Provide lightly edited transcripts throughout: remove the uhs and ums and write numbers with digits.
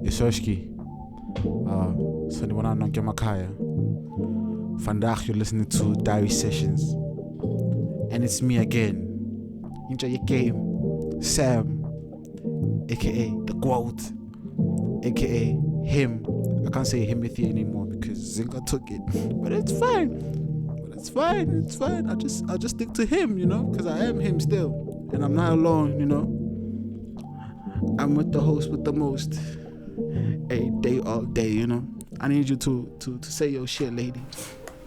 Isoshki. Sanibona nonke emakhaya. Vandaag you're listening to Diary Sessions. And it's me again. Enjoy your game. Sam, aka the Quote, aka him. I can't say Himothy anymore because Zinga took it. But it's fine. It's fine. I'll just stick to him, because I am him still. And I'm not alone, I'm with the host with the most. A day all day, I need you to say your shit, lady.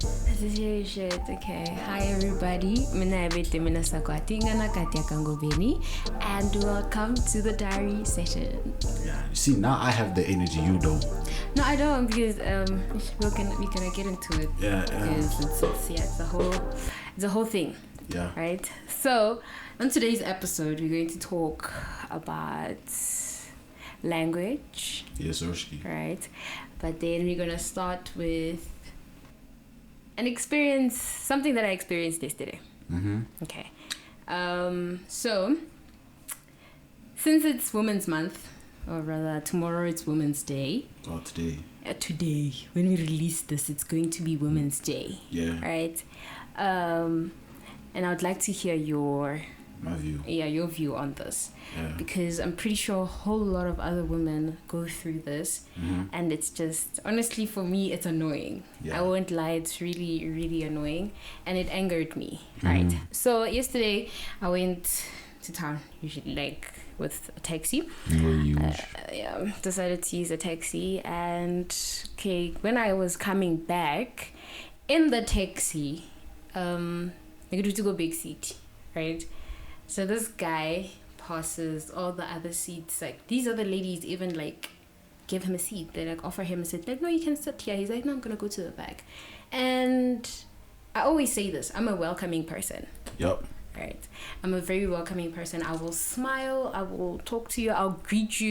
This is your shit, okay. Hi everybody, and welcome to the Diary Session. Yeah, see, now I have the energy, you don't. No, I don't, because we're gonna get into it. Yeah. Because it's a whole thing. Yeah. Right. So on today's episode, we're going to talk about language. Yes, Urshki. Right. But then we're gonna start with an experience, something that I experienced yesterday. Mm-hmm. Okay. So since it's Women's Month, or rather tomorrow it's Women's Day. Oh, today. Today, when we release this, it's going to be Women's Day. Yeah. Right. And I would like to hear my view. Yeah, your view on this. Yeah. Because I'm pretty sure a whole lot of other women go through this. Mm-hmm. And it's just, honestly, for me, it's annoying. Yeah. I won't lie, it's really, really annoying. And it angered me, Mm-hmm. right? So yesterday, I went to town, usually with a taxi. Decided to use a taxi. And, when I was coming back, in the taxi, I get to go big seat, right? So this guy passes all the other seats. These other ladies even give him a seat. They offer him a seat. No, you can sit here. He's like, no, I'm gonna go to the back. And I always say this. I'm a welcoming person. Yep. Right. I'm a very welcoming person. I will smile. I will talk to you. I'll greet you.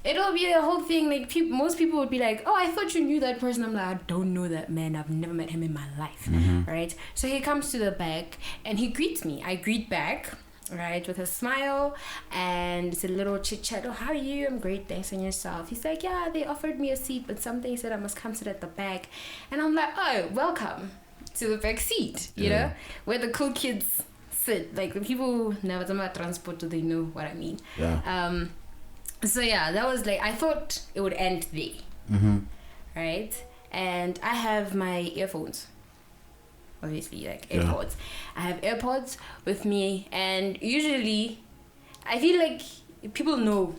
It'll be a whole thing. Most people would be like, oh, I thought you knew that person. I'm like, I don't know that man. I've never met him in my life. Mm-hmm. Right. So he comes to the back and he greets me. I greet back, right, with a smile, and it's a little chit chat. Oh, how are you? I'm great, thanks, and yourself? He's like, yeah, they offered me a seat, but something said I must come sit at the back. And I'm like, oh, welcome to the back seat, you know, where the cool kids sit. The people who never done transport, they know what I mean. Yeah. So yeah, that was I thought it would end there. Mm-hmm. Right? And I have my earphones. Obviously, AirPods. I have AirPods with me, and usually I feel like people know,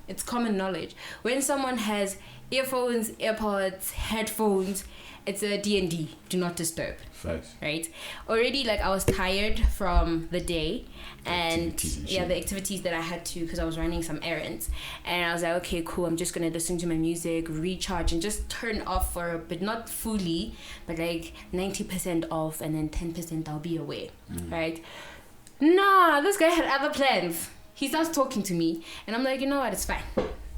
it's common knowledge, when someone has earphones, AirPods, headphones, it's a D&D, do not disturb. Facts. Right? Already, I was tired from the day, and the activities that I had to, because I was running some errands, and I was like, okay, cool, I'm just gonna listen to my music, recharge, and just turn off for a bit, not fully, but 90% off, and then 10% I'll be away. Right? Nah, this guy had other plans. He starts talking to me, and I'm like, you know what, it's fine,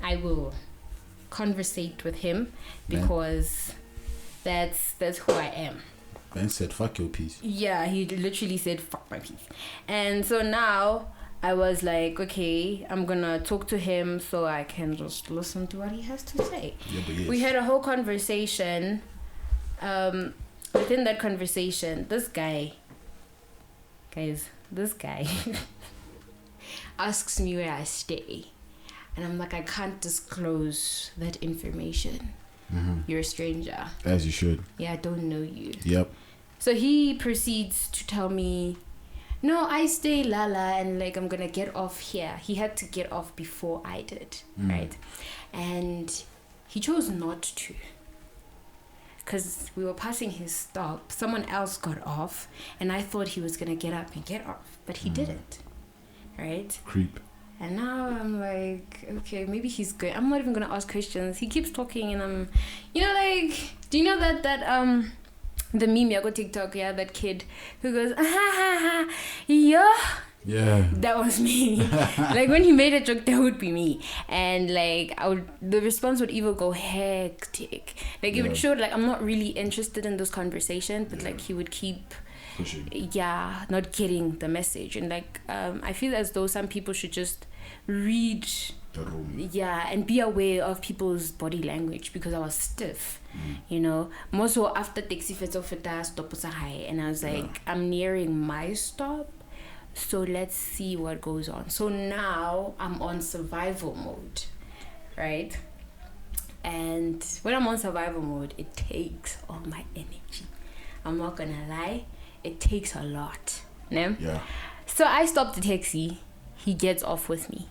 I will conversate with him, because that's who I am. Ben said, fuck your piece. Yeah, he literally said, fuck my piece. And so now I was like, okay, I'm gonna talk to him so I can just listen to what he has to say. Yeah, but yes. We had a whole conversation. Within that conversation, this guy asks me where I stay. And I'm like, I can't disclose that information. Mm-hmm. You're a stranger. As you should. Yeah, I don't know you. Yep. So he proceeds to tell me, no, I stay Lala, and I'm gonna get off here. He had to get off before I did, right? And he chose not to, because we were passing his stop. Someone else got off, and I thought he was gonna get up and get off, but he didn't, right? Creep. And now I'm like, okay, maybe he's good. I'm not even gonna ask questions. He keeps talking, and I'm, do you know that the meme I got TikTok, that kid who goes, ah, ha, ha, yeah, that was me. When he made a joke, that would be me, and the response would even go hectic. It would show I'm not really interested in this conversation, but he would keep pushing. Yeah, not getting the message. And I feel as though some people should just read the room. Yeah, and be aware of people's body language because I was stiff, you know. More so after taxi feta stop high, and I was like, I'm nearing my stop, so let's see what goes on. So now I'm on survival mode, right? And when I'm on survival mode, it takes all my energy. I'm not gonna lie, it takes a lot. No? Yeah. So I stop the taxi. He gets off with me.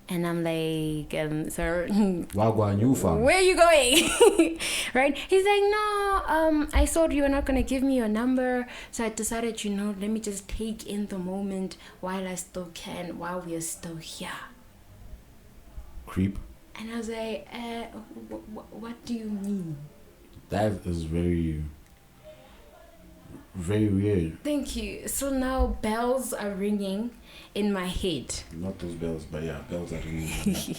And I'm like, sir, where are you going? Right? He's like, no, I thought you were not going to give me your number. So I decided, let me just take in the moment while I still can, while we are still here. Creep. And I was like, what do you mean? That is very, very weird. Thank you. So now bells are ringing in my head. Not those bells, but yeah, bells are ringing.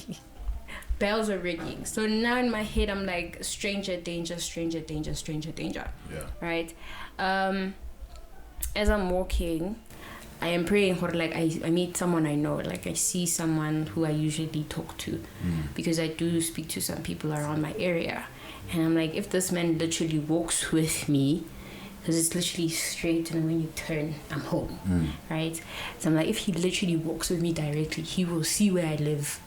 Bells are ringing. So now in my head, I'm like, stranger danger, stranger danger, stranger danger. Yeah. Right? As I'm walking, I am praying for, like, I meet someone I know. Like, I see someone who I usually talk to. Because I do speak to some people around my area. And I'm like, if this man literally walks with me, because it's literally straight, and when you turn, I'm home, right? So I'm like, if he literally walks with me directly, he will see where I live,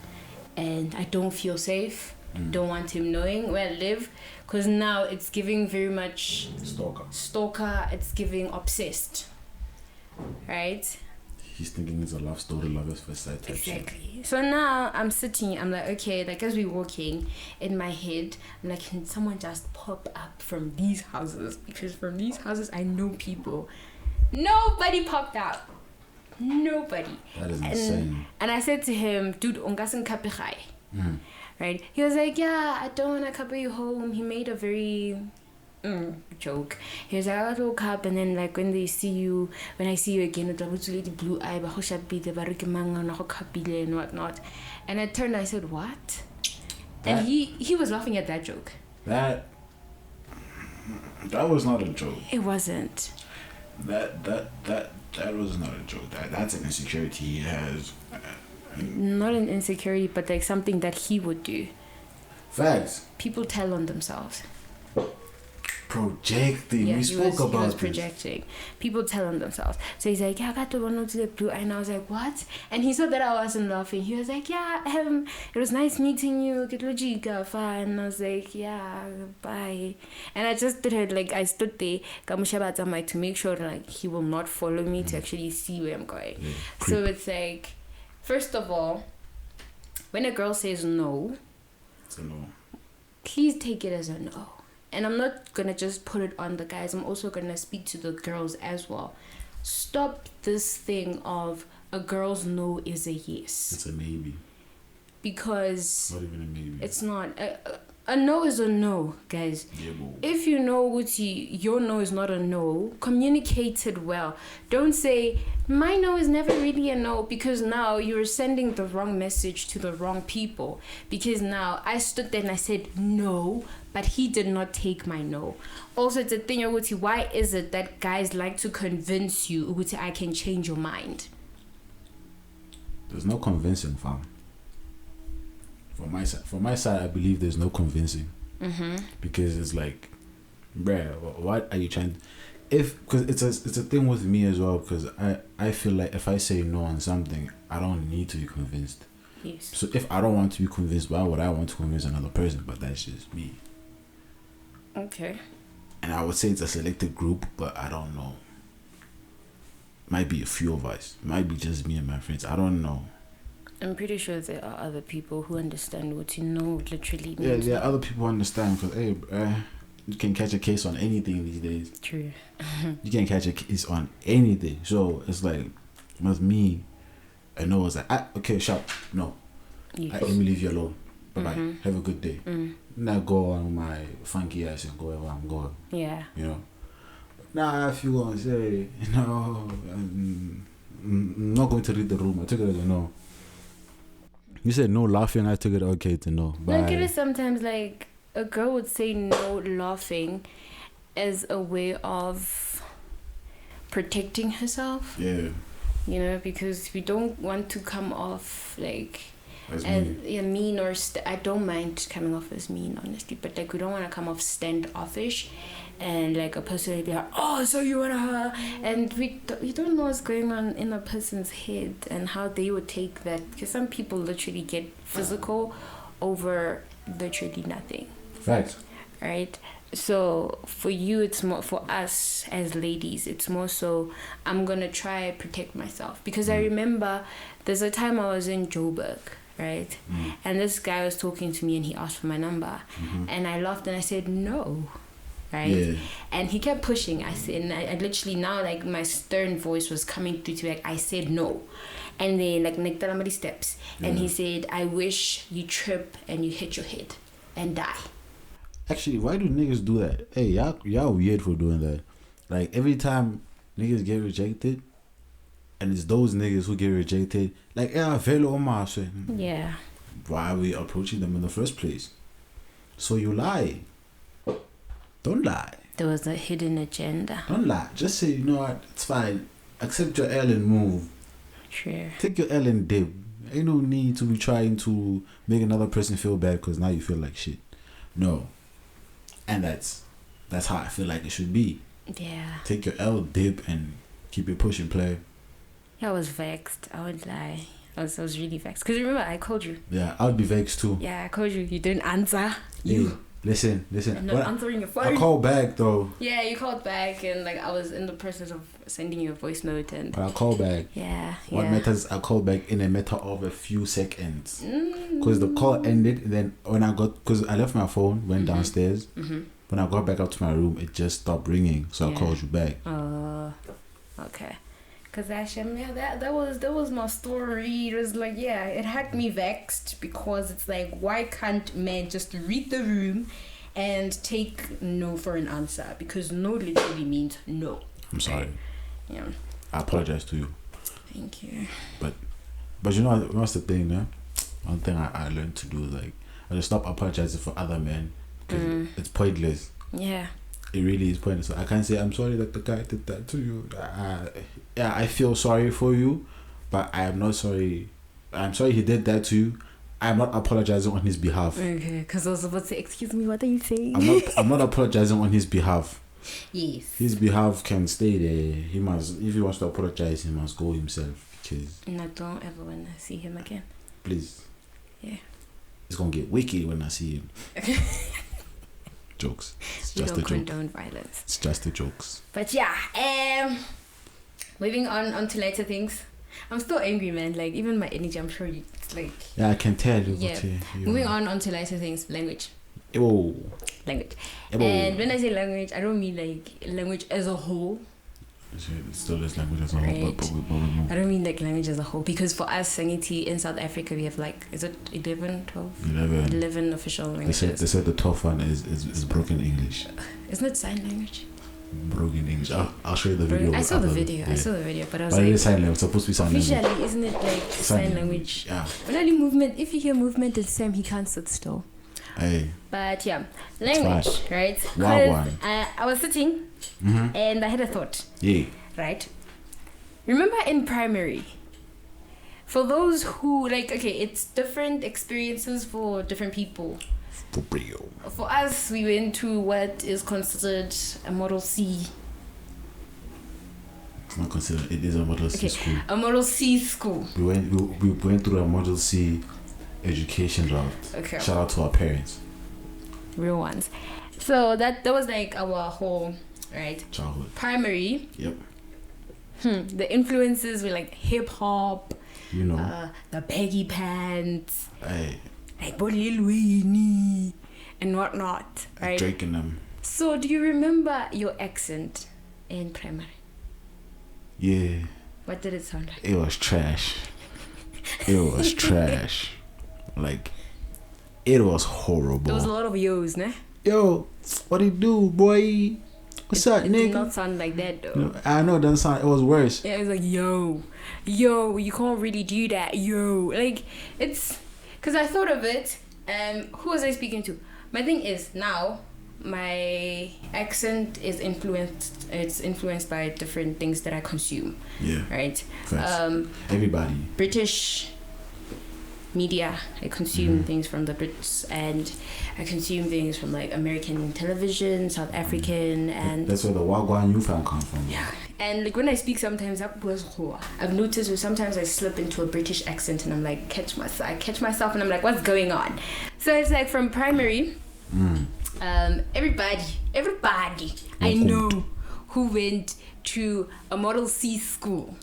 and I don't feel safe. Don't want him knowing where I live, because now it's giving very much stalker. It's giving obsessed, right? He's thinking it's a love story, love at first sight type Exactly. shit. So now I'm sitting, I'm like, okay, like as we're walking, in my head, I'm like, can someone just pop up from these houses? Because from these houses, I know people. Nobody popped out. Nobody. That is insane. And I said to him, dude, ungasan kapichai. Right? He was like, yeah, I don't want to carry you home. He made a very joke. He was like, I will up, and then like when I see you again, it was the blue eye, and whatnot. And I turned, I said, what? And he was laughing at that joke. That was not a joke. It wasn't. That was not a joke. That's an insecurity he has. Not an insecurity, but like something that he would do. Facts. People tell on themselves. Projecting. Yeah, we spoke about he was this. Projecting. People tell on themselves. So he's like, yeah, I got the one to the blue eye. And I was like, what? And he saw that I wasn't laughing. He was like, yeah, it was nice meeting you. And I was like, yeah, bye. And I just did it, like, I stood there to make sure like he will not follow me to actually see where I'm going. Yeah. So it's like, first of all, when a girl says no, It's a no. please take it as a no. And I'm not gonna just put it on the guys, I'm also gonna speak to the girls as well. Stop this thing of a girl's no is a yes. It's a maybe. Because Not even a maybe. it's not. A no is a no, guys. Yeah, if you know Gucci, your no is not a no, communicate it well. Don't say, my no is never really a no, because now you're sending the wrong message to the wrong people. Because now I stood there and I said no, but he did not take my no. Also, it's a thing, Gucci, why is it that guys like to convince you, Gucci, I can change your mind? There's no convincing, fam. From my side, I believe there's no convincing. Because it's like, bruh, what are you trying? Because it's a thing with me as well. Because I feel like if I say no on something, I don't need to be convinced. Yes. So if I don't want to be convinced, why would I want to convince another person? But that's just me. Okay. And I would say it's a selected group, but I don't know. Might be a few of us. Might be just me and my friends. I don't know. I'm pretty sure there are other people who understand what you know literally means. Yeah, there are other people who understand, because hey, you can catch a case on anything these days. True. You can catch a case on anything. So it's like, with me, I know it's like, okay, sharp, no. Yes. Let me leave you alone. Bye-bye. Have a good day. Now go on my funky ass and go wherever I'm going. Yeah. You know? Now if you want to say, no, I'm not going to read the room, I took it as a no. You said no laughing, I took it okay to no. Bye. Look at it sometimes, like, a girl would say no laughing as a way of protecting herself. Yeah. You know, because we don't want to come off like That's and mean. yeah, mean or I don't mind coming off as mean, honestly, but like we don't want to come off standoffish, and like a person will be like, oh, so you wanna her, and we don't know what's going on in a person's head and how they would take that, because some people literally get physical over literally nothing. Facts. Right? So for you, it's more, for us as ladies, it's more so I'm gonna try protect myself, because I remember there's a time I was in Joburg, right? And this guy was talking to me and he asked for my number, and I laughed and I said no, right? Yeah. And he kept pushing. I said, and I literally now, like, my stern voice was coming through to me, like, I said no. And then like Nektalamari steps, and he said, I wish you trip and you hit your head and die. Actually, why do niggas do that? Hey, y'all weird for doing that. Like, every time niggas get rejected, and it's those niggas who get rejected, like, yeah, velo oma. Yeah. Why are we approaching them in the first place? So you lie. Don't lie. There was a hidden agenda. Don't lie. Just say, you know what, it's fine. Accept your L and move. True. Take your L and dip. Ain't no need to be trying to make another person feel bad because now you feel like shit. No. And that's how I feel like it should be. Yeah. Take your L, dip, and keep it pushing, play. Yeah, I was vexed. I would lie. I was really vexed. Because remember, I called you. Yeah, I would be vexed too. Yeah, I called you. You didn't answer. Hey, listen. I'm not answering your phone. I called back though. Yeah, you called back, and like I was in the process of sending you a voice note, and But I called back. Yeah. What matters, I called back in a matter of a few seconds. Because the call ended, and then when because I left my phone, went downstairs. When I got back up to my room, it just stopped ringing. So I called you back. Okay. Cause actually, yeah, that was my story. It was like, yeah, it had me vexed, because it's like, why can't men just read the room and take no for an answer? Because no literally means no. I'm sorry. Yeah. I apologize to you. Thank you. But you know what's the thing, yeah? One thing I learned to do is, like, I just stop apologizing for other men, because it's pointless. Yeah. It really is pointless. I can't say I'm sorry that the guy did that to you. Yeah, I feel sorry for you, but I am not sorry. I'm sorry he did that to you. I'm not apologizing on his behalf. Okay, because I was about to say, excuse me, what are you saying? I'm not apologizing on his behalf. Yes. His behalf can stay there. He must, if he wants to apologize, he must go himself. Because and I don't ever want to see him again. Please. Yeah. It's gonna get wicked when I see him. Jokes. It's We just don't a joke. condone violence. It's just a jokes. But yeah, moving on to later things. I'm still angry, man. Like, even my energy, I'm sure it's like... Yeah, I can tell you. Yeah. Moving on to lighter things. Language. Oh. Language. Oh. And when I say language, I don't mean like language as a whole. It still is language as a whole, Right. but I don't mean like language as a whole, because for us, Sangiti, in South Africa, we have like, is it 11, 12? 11 official languages. They said the tough one is broken English. Isn't it sign language? Broken English. I'll show you the video. I saw the video. Yeah. I saw the video, but I was but like, it is sign language. It's supposed to be sign language. officially, isn't it like sign language? Yeah. But only movement. If you hear movement, it's Sam. He can't sit still. Hey. But yeah, language, right? Wow. I was sitting and I had a thought. Yeah. Right. Remember in primary, for those who like, okay, it's different experiences for different people. For real. For us, we went to what is considered a Model C. It's not considered. It is a Model C school. A Model C school. We went through a Model C education route. Okay. Shout out to our parents. Real ones. So that was like our whole, right? Childhood. Primary. Yep. The influences were like hip hop. You know. The baggy pants. Hey. Like Lil Wayne and whatnot, right? Drake and them. So do you remember your accent in primary? Yeah. What did it sound like? It was trash. It was trash. Like, it was horrible. There was a lot of yo's, né? Yo, what it do, boy? What's up, It nigga? did not sound like that, though. No, I know it doesn't sound. It was worse. Yeah, it was like, yo, you can't really do that, yo. Like, it's... Because I thought of it, who was I speaking to? My thing is, now, my accent is influenced by different things that I consume. Yeah. Right? Facts. Everybody. British, media. I consume things from the Brits, and I consume things from like American television, South African, and that's where the Wagwan you fan comes from. yeah. And like when I speak, sometimes I've noticed sometimes I slip into a British accent, and I'm like I catch myself, and I'm like, what's going on? So it's like from primary, everybody I know who went to a Model C school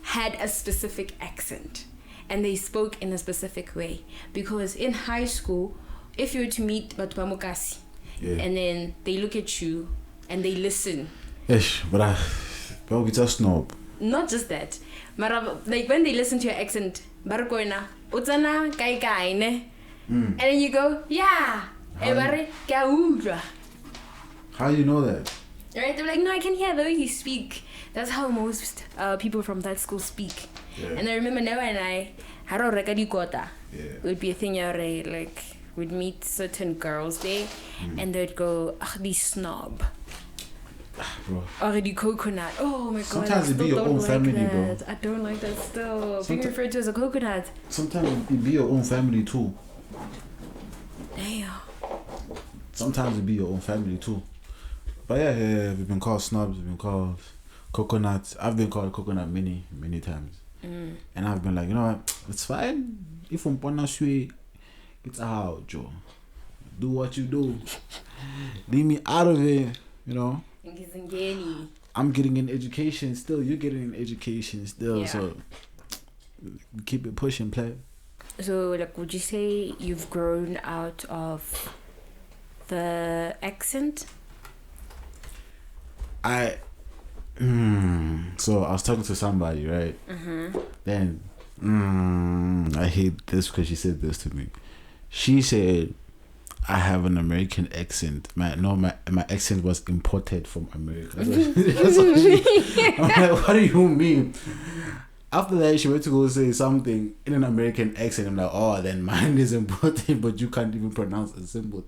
had a specific accent, and they spoke in a specific way, because in high school, if you were to meet Batubamukasi, and then they look at you and they listen. Ish, but it's a snob. Not just that, but like when they listen to your accent, Barakoina, Utsana kai kai ne, and then you go, yeah, How do you know that? Right? They're like, no, I can hear the way you speak. That's how most people from that school speak. Yeah. And I remember Noah and I, would be a thing where like we'd meet certain girls there, and they'd go, the snob. Or the coconut. Oh my god. Sometimes it be your own family, bro. I don't like that still. Being referred to as a coconut. Sometimes it be your own family too. Damn. Sometimes it be your own family too. But yeah, we've been called snobs, we've been called coconuts. I've been called coconut many times. And I've been like, you know what, it's fine. If I'm Ponashui, it's out, Joe. Do what you do. Leave me out of it, you know. I'm getting an education still, you're getting an education still, so keep it pushing, play. So, like, would you say you've grown out of the accent? So I was talking to somebody, right? Then I hate this because she said this to me. She said I have an American accent. My accent was imported from America. That's what I'm like, what do you mean? After that, she went to go say something in an American accent. I'm like, oh, then mine is imported, but you can't even pronounce a symbol.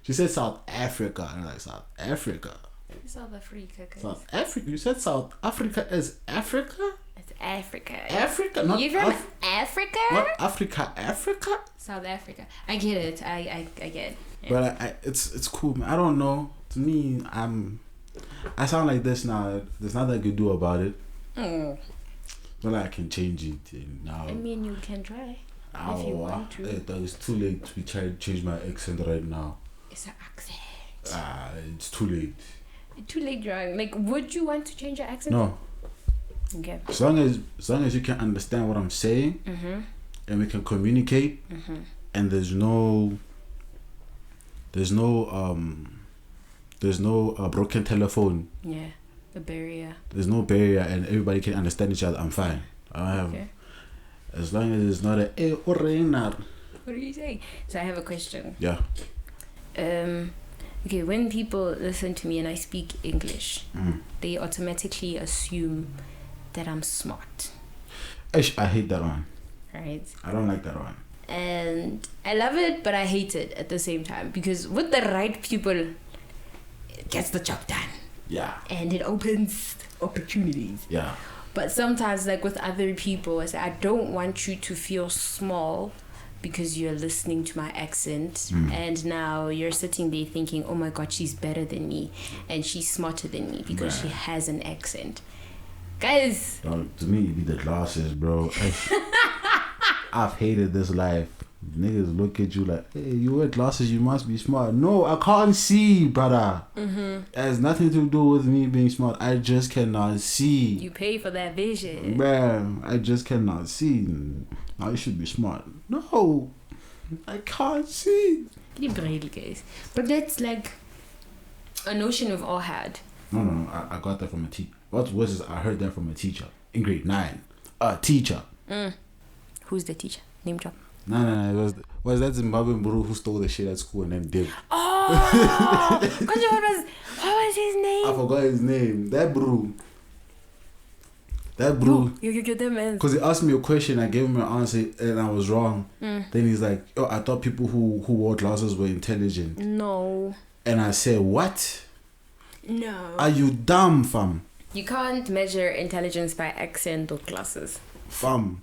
She said South Africa. And I'm like, South Africa? South Africa. South Africa? You said South Africa is Africa? It's Africa. Africa? Not you from Africa? Not Africa, Africa? South Africa. I get it. I get it. Yeah. But it's cool, man. I don't know. To me, I sound like this now. There's nothing I can do about it. But I can change it now. I mean, you can try if you want to. It's too late to try to change my accent right now. It's an accent. It's too late. Too late, drawing. Like, would you want to change your accent? No. Okay. As long as you can understand what I'm saying, and we can communicate, and there's no broken telephone. Yeah, a barrier. There's no barrier, and everybody can understand each other. I'm fine. I don't have. Okay. As long as it's not a what are you saying? So I have a question. Yeah. Okay, when people listen to me and I speak English, they automatically assume that I'm smart. I hate that one. Right? I don't like that one. And I love it, but I hate it at the same time, because with the right people, it gets the job done. Yeah. And it opens opportunities. Yeah. But sometimes, like with other people, I say, I don't want you to feel small because you're listening to my accent, and now you're sitting there thinking, oh my god, she's better than me and she's smarter than me because she has an accent. Guys, to me it be the glasses, bro. I've hated this life. Niggas look at you like, hey, you wear glasses, you must be smart. No, I can't see, brother. It has nothing to do with me being smart. I just cannot see. You pay for that vision. Man, I just cannot see. Now you should be smart. No, I can't see. Guys. But that's like a notion we've all had. No, I got that from a teacher. What was it? I heard that from a teacher in grade 9. A teacher. Who's the teacher? Name drop. No. Was that Zimbabwean bro who stole the shit at school and then did? Oh! what was his name? I forgot his name. That bro. Because he asked me a question, I gave him an answer and I was wrong. Then he's like, oh, I thought people who wore glasses were intelligent. No. And I said, what? No. Are you dumb, fam? You can't measure intelligence by accent or glasses. Fam.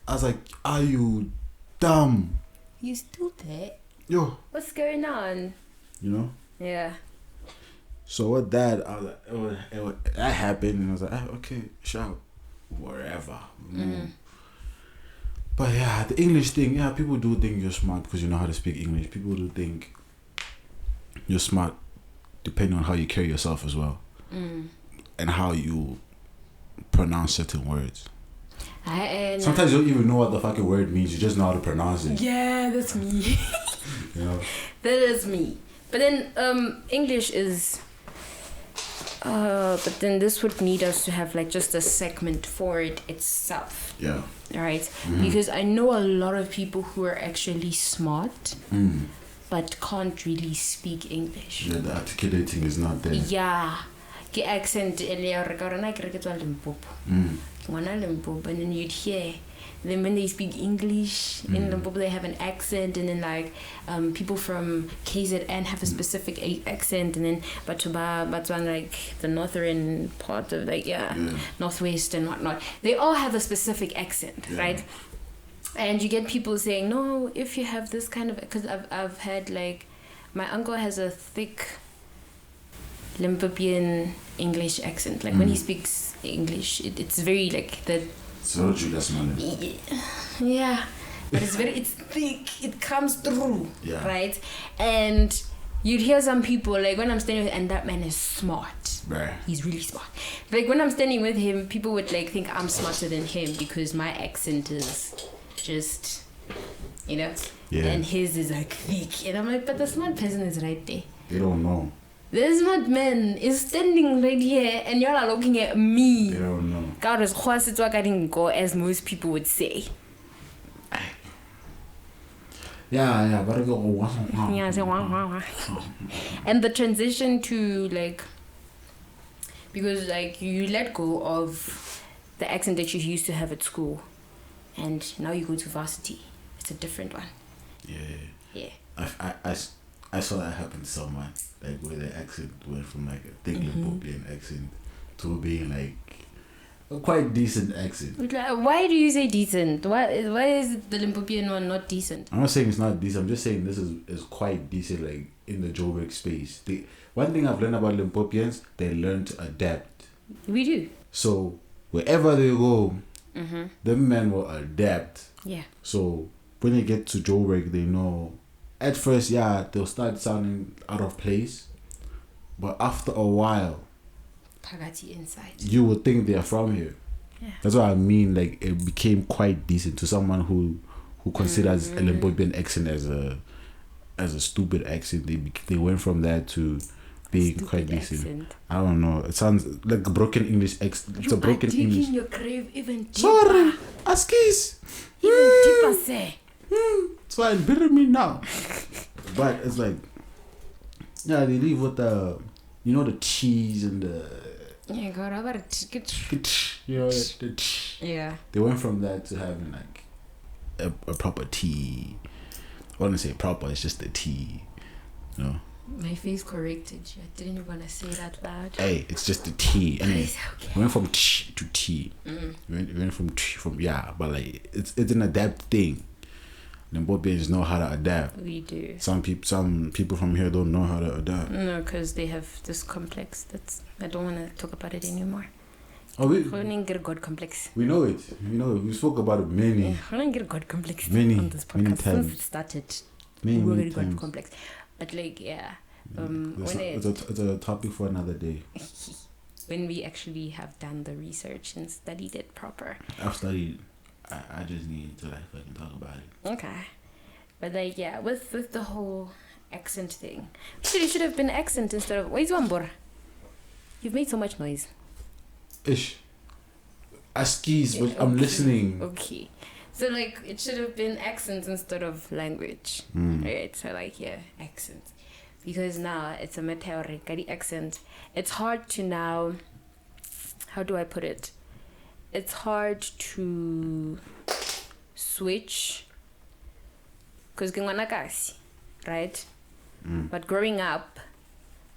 I was like, are you dumb. You stupid. Yo. What's going on? You know? Yeah. So with that, I was like, that happened, and I was like, okay, shout, wherever. But yeah, the English thing, yeah, people do think you're smart because you know how to speak English. People do think you're smart depending on how you carry yourself as well, and how you pronounce certain words. Sometimes you don't even know what the fucking word means. You just know how to pronounce it. Yeah, that's me. You know? That is me. But then English is... but then this would need us to have like just a segment for it itself. Yeah. Right? Because I know a lot of people who are actually smart, but can't really speak English. Yeah, the articulating is not there. Yeah. The accent, Limpopo, and then you'd hear. Then when they speak English in Limpopo, they have an accent, and then like people from KZN have a specific accent, and then Batuba, like the northern part of like northwest and whatnot, they all have a specific accent, right? And you get people saying, no, if you have this kind of, because I've had like, my uncle has a thick Limpopian English accent, like when he speaks English, it's very like that. So Julius Malin. Yeah, but it's thick. It comes through, right? And you'd hear some people like when I'm standing with, and that man is smart. Right. He's really smart. Like when I'm standing with him, people would like think I'm smarter than him because my accent is just, you know, and his is like thick. And I'm like, but the smart person is right there. They don't know. The smart man is standing right here, and y'all are looking at me. They don't know. God is go, as most people would say. Yeah, but I go. And the transition to like, because like you let go of the accent that you used to have at school, and now you go to varsity. It's a different one. Yeah. I saw that happen to someone, like where the accent went from like a thick Limpopian accent to being like a quite decent accent. Why do you say decent? Why is the Limpopian one not decent? I'm not saying it's not decent. I'm just saying this is quite decent, like in the Joburg space. One thing I've learned about Limpopians, they learn to adapt. We do. So wherever they go, them men will adapt. Yeah. So when they get to Joburg, they know. At first, they'll start sounding out of place, but after a while, Pagati inside, you would think they are from here. Yeah. That's what I mean. Like it became quite decent to someone who considers a Limpopian accent as a stupid accent. They went from that to being quite decent. Accent. I don't know. It sounds like a broken English accent. It's a broken English. Your grave even deeper. Sorry, Askis. Even deeper, say. It's fine, bury me now. But it's like, they leave with the, the cheese and the. Yeah, God, how about yeah. They went from that to having like a proper tea. I wouldn't say proper, it's just the tea. My face corrected you. I didn't even want to say that loud. Hey, it's just the tea. Anyway, okay. We went from tea to tea. We went from tea but like it's an adapt thing. Limpopians know how to adapt. We do. Some people from here don't know how to adapt. No, because they have this complex. I don't want to talk about it anymore. Oh, we get God complex. We know it. We spoke about it many. Yeah, I don't get God complex on this podcast since it started. Many times. God complex, but like it's a topic for another day. When we actually have done the research and studied it proper. I've studied. I just need to like fucking talk about it. Okay, but like with the whole accent thing, it should have been accent instead of where's Wambora? You've made so much noise. Ish. Askis, but I'm listening. Okay, so like it should have been accent instead of language, right? So like accent, because now it's a meteoric accent. It's hard to now. How do I put it? It's hard to switch because right? But growing up,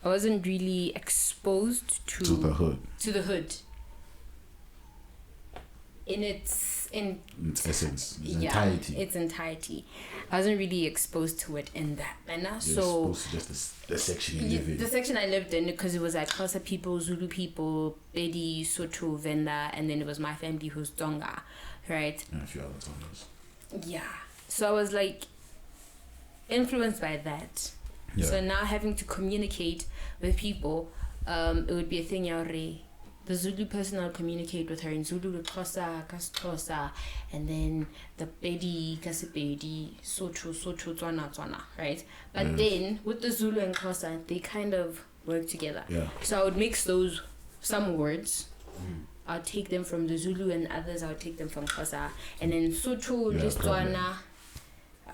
I wasn't really exposed to the hood. To the hood. in its essence, its entirety. I wasn't really exposed to it in that manner. You're exposed to just the section you live in. The section I lived in, because it was like Xhosa people, Zulu people, Pedi, Sotho, Venda, and then it was my family who's Tonga, right? And a few other Tongas. Yeah. So I was like influenced by that. Yeah. So now having to communicate with people, it would be a thing, the Zulu person, I'll communicate with her in Zulu, Xhosa, and then the Pedi, Kasipedi, Sotho, Tswana, right? But then with the Zulu and Xhosa, they kind of work together. Yeah. So I would mix some words. I'll take them from the Zulu, and others I'll take them from Xhosa, and then Sotho, Tswana.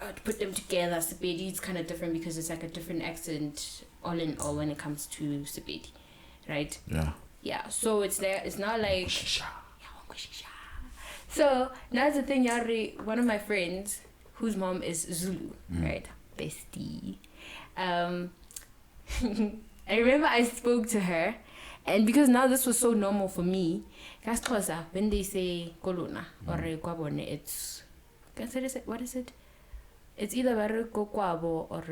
I would put them together. Sepedi is kind of different because it's like a different accent, all in all, when it comes to Sepedi, right? Yeah. Yeah, so it's not like so now the thing, one of my friends whose mom is Zulu, right? Bestie. I remember I spoke to her, and because now this was so normal for me, when they say kolona or kwabone, it's what is it? It's either kokwabo or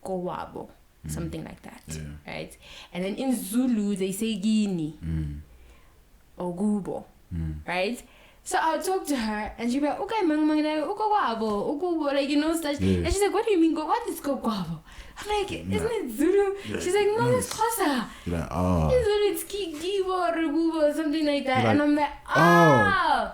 kowabo. Something like that, right? And then in Zulu they say gini or gubo, right? So I'll talk to her and she'll be like, okay, like, you know, such. And she's like, what do you mean? What is kokwabo? I'm like, isn't it Zulu? She's like, no, it's Xhosa. You're like, oh. It's gibo or gubo or something like that. And I'm like, oh.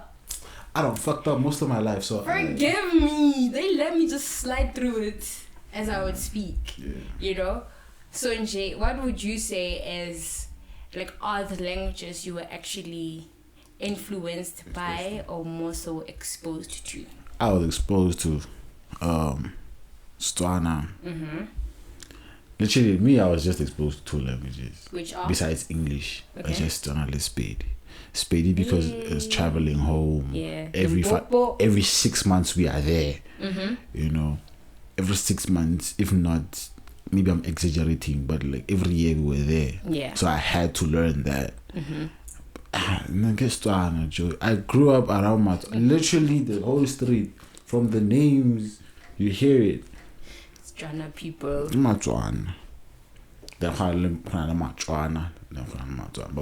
I don't fucked up most of my life, so forgive me. They let me just slide through it as I would speak, you know. So Nje, what would you say is like are the languages you were actually influenced by or more so exposed to? I was exposed to Tswana. Literally, me, I was just exposed to 2 languages. Which are? Besides English, I just Tswana and Spade because it's traveling home. Yeah. Every 6 months we are there. You know. Every 6 months, if not, maybe I'm exaggerating, but like every year we were there. Yeah. So I had to learn that. I grew up around literally the whole street, from the names, you hear it. It's Tswana people. But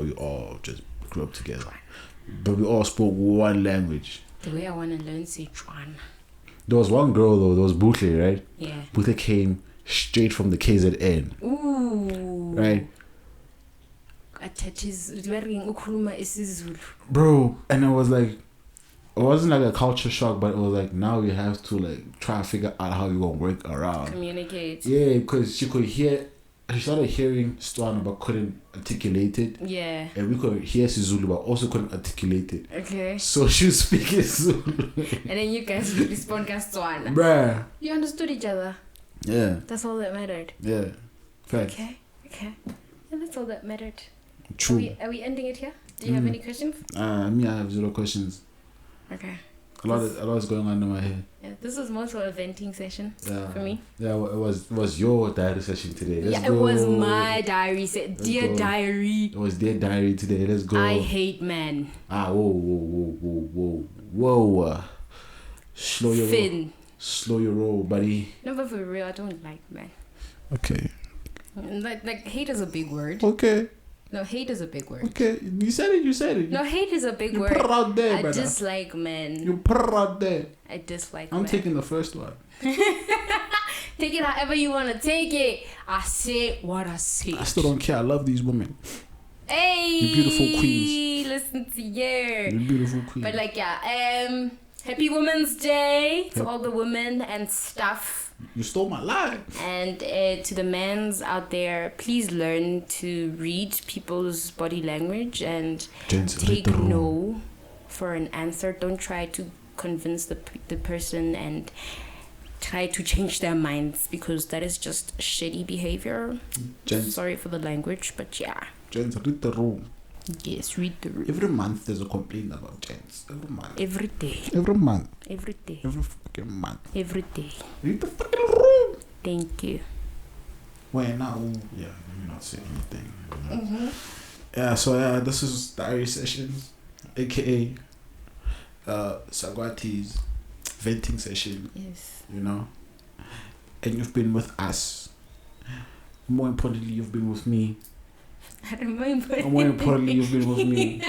we all just grew up together. But we all spoke one language. The way I want to learn Tswana. There was one girl though, there was Butle, right? Yeah. Butle came straight from the KZN. Ooh. Right? Zulu. Bro, and it was like, it wasn't like a culture shock, but it was like, now you have to like try to figure out how you're gonna work around. Communicate. Yeah, because she started hearing Tswana but couldn't articulate it. Yeah. And we could hear Zulu but also couldn't articulate it. Okay. So she was speaking Zulu. And then you guys respond Tswana. Bruh. You understood each other. Yeah. That's all that mattered. Yeah. Fact. Okay. And that's all that mattered. True. Are we ending it here? Do you have any questions? Me, I have 0 questions. Okay. A lot is going on in my head. Yeah, this was more so a venting session for me. Yeah, it was your diary session today. It was my diary session. Dear diary. It was their diary today. Let's go. I hate men. Whoa. Slow your roll, buddy. No, but for real, I don't like men. Okay. Like hate is a big word. Okay. No, hate is a big word. Okay, you said it. No, hate is a big word. You put it out there, brother. I dislike men. You put it out there. I dislike men. I'm taking the first one. Take it however you want to take it. I say what I say. I still don't care. I love these women. Hey, you beautiful queens. Listen to you. You beautiful queens. But like, happy Women's Day to all the women and stuff. You stole my line. And to the mans out there, please learn to read people's body language and take no for an answer. Don't try to convince the person and try to change their minds, because that is just shitty behavior. Sorry for the language, but yeah. Gents, read the room. Yes, read the room. Every month there's a complaint about gents. Every month. Every day. Every month. Every day. Every fucking month. Every day. Read the fucking room. Thank you. Wait, now, yeah, let me not say anything. You know? Yeah, so this is diary sessions, aka Sagwati's venting session. Yes. You know, and you've been with us. More importantly, you've been with me. More importantly, you've been with me.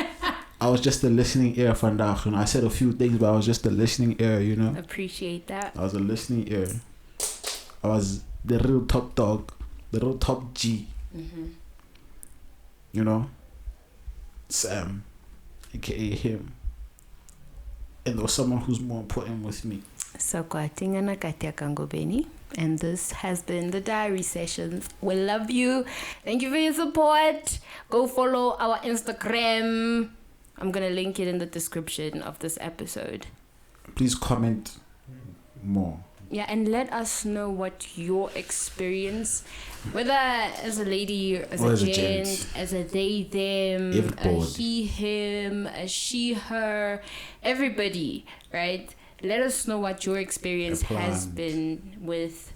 I was just a listening ear, vandaag. You know, I said a few things, but I was just a listening ear. You know, appreciate that. I was a listening ear. I was the real top dog, the real top G. Mm-hmm. You know, Sam, aka him, and there was someone who's more important with me. So Kwatingana Katia Kangobeni, and this has been the Diary Sessions. We love you. Thank you for your support. Go follow our Instagram. I'm gonna link it in the description of this episode. Please comment more. Yeah, and let us know what your experience, whether as a lady, as a gent, as a they, them, a he, him, a she, her, everybody, right? Let us know what your experience has been with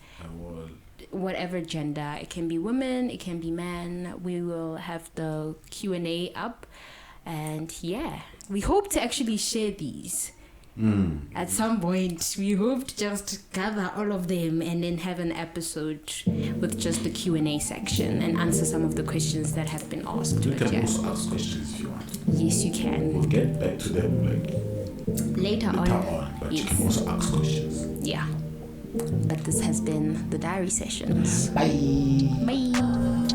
whatever gender. It can be women, it can be men. We will have the Q&A up. And yeah, we hope to actually share these. At some point, we hope to just gather all of them and then have an episode with just the Q&A section and answer some of the questions that have been asked. You can also ask questions if you want. Yes, you can. We'll get back to them later on. But yes, you can also ask questions. Yeah. But this has been the Diary Sessions. Bye. Bye.